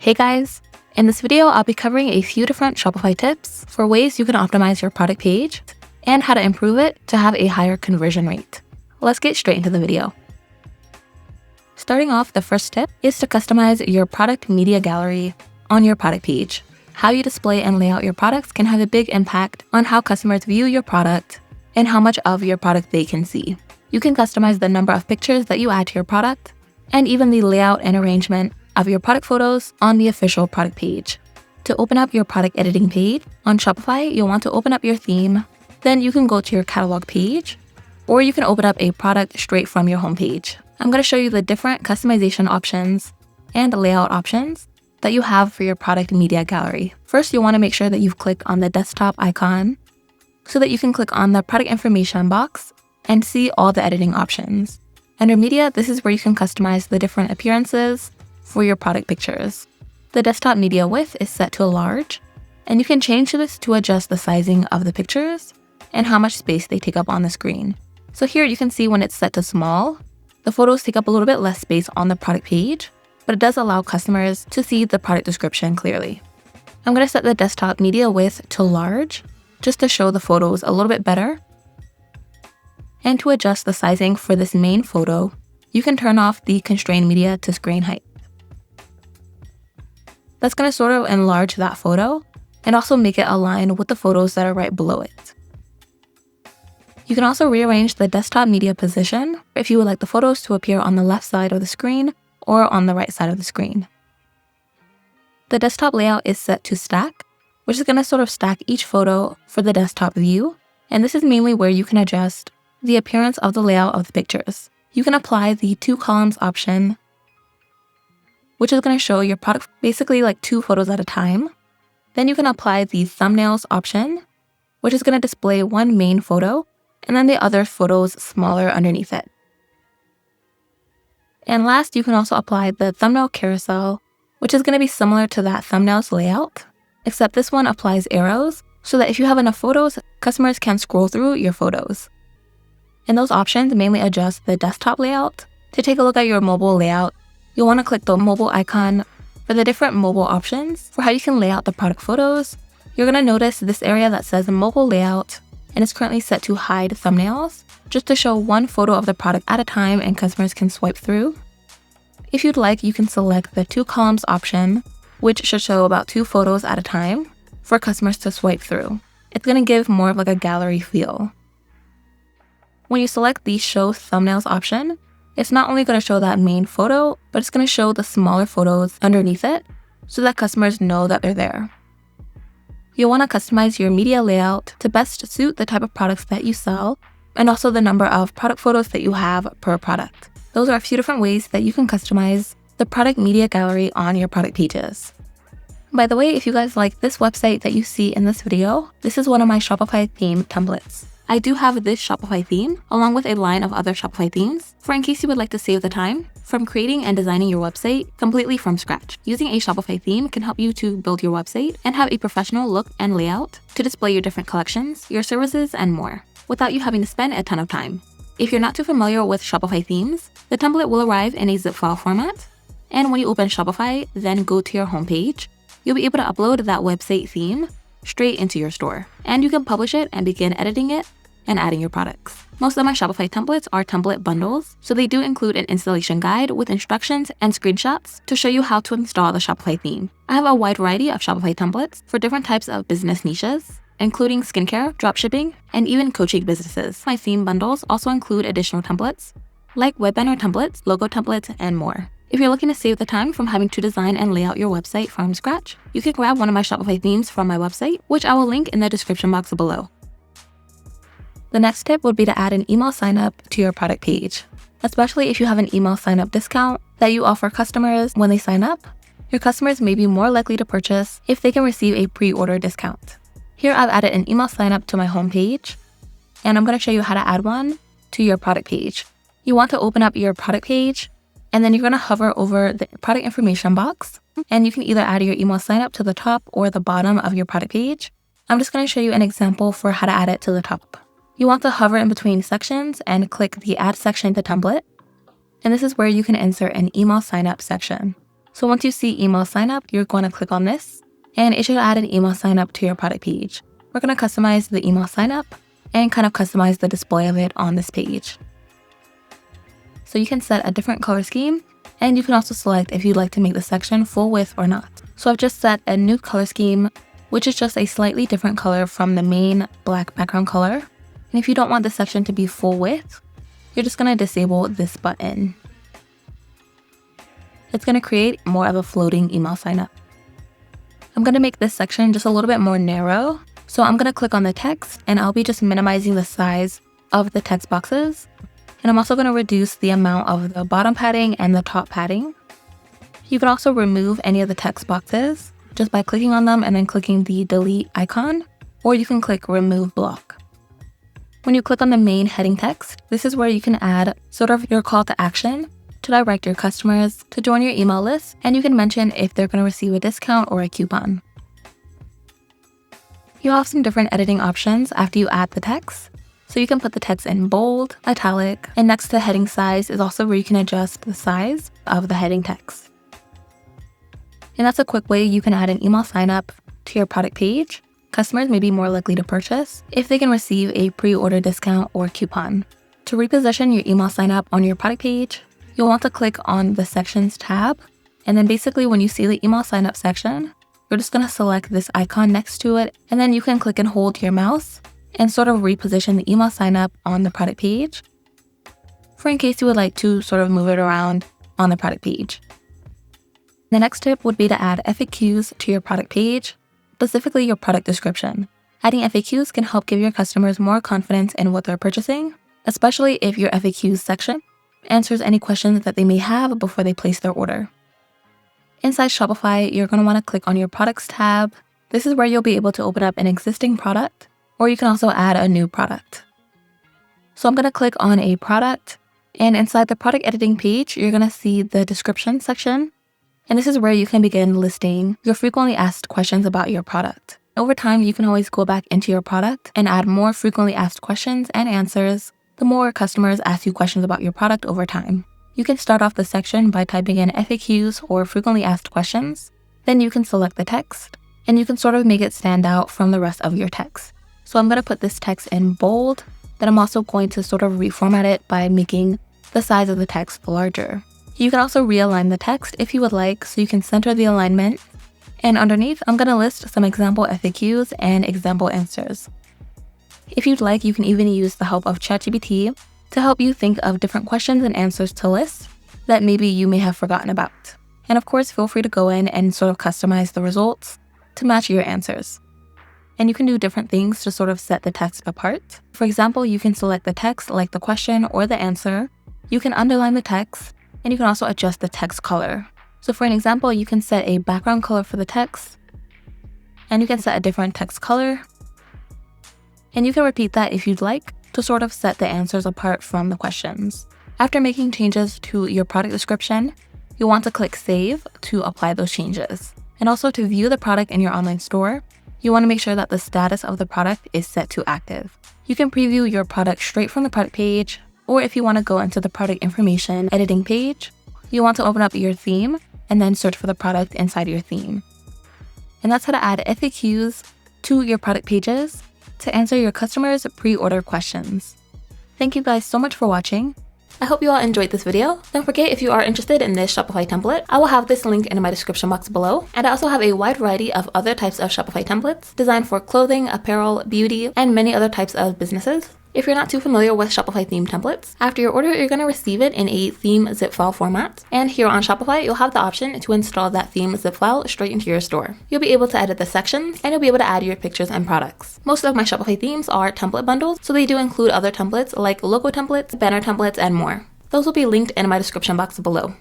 Hey guys! In this video, I'll be covering a few different Shopify tips for ways you can optimize your product page and how to improve it to have a higher conversion rate. Let's get straight into the video. Starting off, the first tip is to customize your product media gallery on your product page. How you display and lay out your products can have a big impact on how customers view your product and how much of your product they can see. You can customize the number of pictures that you add to your product and even the layout and arrangement of your product photos on the official product page. To open up your product editing page on Shopify, you'll want to open up your theme. Then you can go to your catalog page, or you can open up a product straight from your homepage. I'm going to show you the different customization options and layout options that you have for your product media gallery. First, you'll want to make sure that you've clicked on the desktop icon so that you can click on the product information box and see all the editing options. Under media, this is where you can customize the different appearances for your product pictures. The desktop media width is set to large, and you can change this to adjust the sizing of the pictures and how much space they take up on the screen. So here you can see when it's set to small, the photos take up a little bit less space on the product page, but it does allow customers to see the product description clearly. I'm going to set the desktop media width to large just to show the photos a little bit better. And to adjust the sizing for this main photo, you can turn off the constrained media to screen height. That's going to sort of enlarge that photo and also make it align with the photos that are right below it. You can also rearrange the desktop media position if you would like the photos to appear on the left side of the screen or on the right side of the screen. The desktop layout is set to stack, which is going to sort of stack each photo for the desktop view, and this is mainly where you can adjust the appearance of the layout of the pictures. You can apply the 2 columns option, which is going to show your product basically like 2 photos at a time. Then you can apply the thumbnails option, which is going to display one main photo and then the other photos smaller underneath it. And last, you can also apply the thumbnail carousel, which is going to be similar to that thumbnails layout, except this one applies arrows so that if you have enough photos, customers can scroll through your photos. And those options mainly adjust the desktop layout. To take a look at your mobile layout, you'll want to click the mobile icon for the different mobile options for how you can lay out the product photos. You're going to notice this area that says mobile layout, and it's currently set to hide thumbnails, just to show one photo of the product at a time and customers can swipe through. If you'd like, you can select the 2 columns option, which should show about 2 photos at a time for customers to swipe through. It's going to give more of like a gallery feel. When you select the show thumbnails option, it's not only going to show that main photo, but it's going to show the smaller photos underneath it so that customers know that they're there. You'll want to customize your media layout to best suit the type of products that you sell and also the number of product photos that you have per product. Those are a few different ways that you can customize the product media gallery on your product pages. By the way, if you guys like this website that you see in this video, this is one of my Shopify theme templates. I do have this Shopify theme, along with a line of other Shopify themes, for in case you would like to save the time from creating and designing your website completely from scratch. Using a Shopify theme can help you to build your website and have a professional look and layout to display your different collections, your services, and more, without you having to spend a ton of time. If you're not too familiar with Shopify themes, the template will arrive in a zip file format, and when you open Shopify, then go to your homepage, you'll be able to upload that website theme straight into your store, and you can publish it and begin editing it and adding your products. Most of my Shopify templates are template bundles, so they do include an installation guide with instructions and screenshots to show you how to install the Shopify theme. I have a wide variety of Shopify templates for different types of business niches, including skincare, dropshipping, and even coaching businesses. My theme bundles also include additional templates, like web banner templates, logo templates, and more. If you're looking to save the time from having to design and lay out your website from scratch, you can grab one of my Shopify themes from my website, which I will link in the description box below. The next tip would be to add an email sign-up to your product page, especially if you have an email sign-up discount that you offer customers when they sign up. Your customers may be more likely to purchase if they can receive a pre-order discount. Here I've added an email sign-up to my homepage, and I'm going to show you how to add one to your product page. You want to open up your product page, and then you're going to hover over the product information box, and you can either add your email sign-up to the top or the bottom of your product page. I'm just going to show you an example for how to add it to the top. You want to hover in between sections and click the Add Section to Template, and this is where you can insert an email sign-up section. So once you see email sign up, you're going to click on this and it should add an email sign up to your product page. We're going to customize the email sign up and kind of customize the display of it on this page. So you can set a different color scheme and you can also select if you'd like to make the section full width or not. So I've just set a new color scheme, which is just a slightly different color from the main black background color. And if you don't want the section to be full width, you're just going to disable this button. It's going to create more of a floating email sign up. I'm going to make this section just a little bit more narrow. So I'm going to click on the text and I'll be just minimizing the size of the text boxes. And I'm also going to reduce the amount of the bottom padding and the top padding. You can also remove any of the text boxes just by clicking on them and then clicking the delete icon, or you can click remove block. When you click on the main heading text, this is where you can add sort of your call to action to direct your customers to join your email list, and you can mention if they're going to receive a discount or a coupon. You'll have some different editing options after you add the text. So you can put the text in bold, italic, and next to heading size is also where you can adjust the size of the heading text. And that's a quick way you can add an email sign up to your product page. Customers may be more likely to purchase if they can receive a pre-order discount or coupon. To reposition your email sign up on your product page, you'll want to click on the Sections tab. And then basically when you see the email sign up section, you're just going to select this icon next to it. And then you can click and hold your mouse and sort of reposition the email sign up on the product page for in case you would like to sort of move it around on the product page. The next tip would be to add FAQs to your product page, specifically your product description. Adding FAQs can help give your customers more confidence in what they're purchasing, especially if your FAQs section answers any questions that they may have before they place their order. Inside Shopify, you're going to want to click on your Products tab. This is where you'll be able to open up an existing product, or you can also add a new product. So I'm going to click on a product, and inside the product editing page, you're going to see the description section. And this is where you can begin listing your frequently asked questions about your product. Over time, you can always go back into your product and add more frequently asked questions and answers the more customers ask you questions about your product over time. You can start off the section by typing in FAQs or frequently asked questions. Then you can select the text, and you can sort of make it stand out from the rest of your text. So I'm going to put this text in bold, then I'm also going to sort of reformat it by making the size of the text larger. You can also realign the text if you would like, so you can center the alignment. And underneath, I'm going to list some example FAQs and example answers. If you'd like, you can even use the help of ChatGPT to help you think of different questions and answers to list that maybe you may have forgotten about. And of course, feel free to go in and sort of customize the results to match your answers. And you can do different things to sort of set the text apart. For example, you can select the text like the question or the answer. You can underline the text, and you can also adjust the text color. So for an example, you can set a background color for the text, and you can set a different text color. And you can repeat that if you'd like to sort of set the answers apart from the questions. After making changes to your product description, you'll want to click Save to apply those changes. And also to view the product in your online store, you want to make sure that the status of the product is set to active. You can preview your product straight from the product page, or if you want to go into the product information editing page, you want to open up your theme and then search for the product inside your theme. And that's how to add FAQs to your product pages to answer your customers' pre-order questions. Thank you guys so much for watching. I hope you all enjoyed this video. Don't forget, if you are interested in this Shopify template, I will have this link in my description box below. And I also have a wide variety of other types of Shopify templates designed for clothing, apparel, beauty, and many other types of businesses. If you're not too familiar with Shopify theme templates, after your order, you're going to receive it in a theme zip file format. And here on Shopify, you'll have the option to install that theme zip file straight into your store. You'll be able to edit the sections, and you'll be able to add your pictures and products. Most of my Shopify themes are template bundles, so they do include other templates like logo templates, banner templates, and more. Those will be linked in my description box below.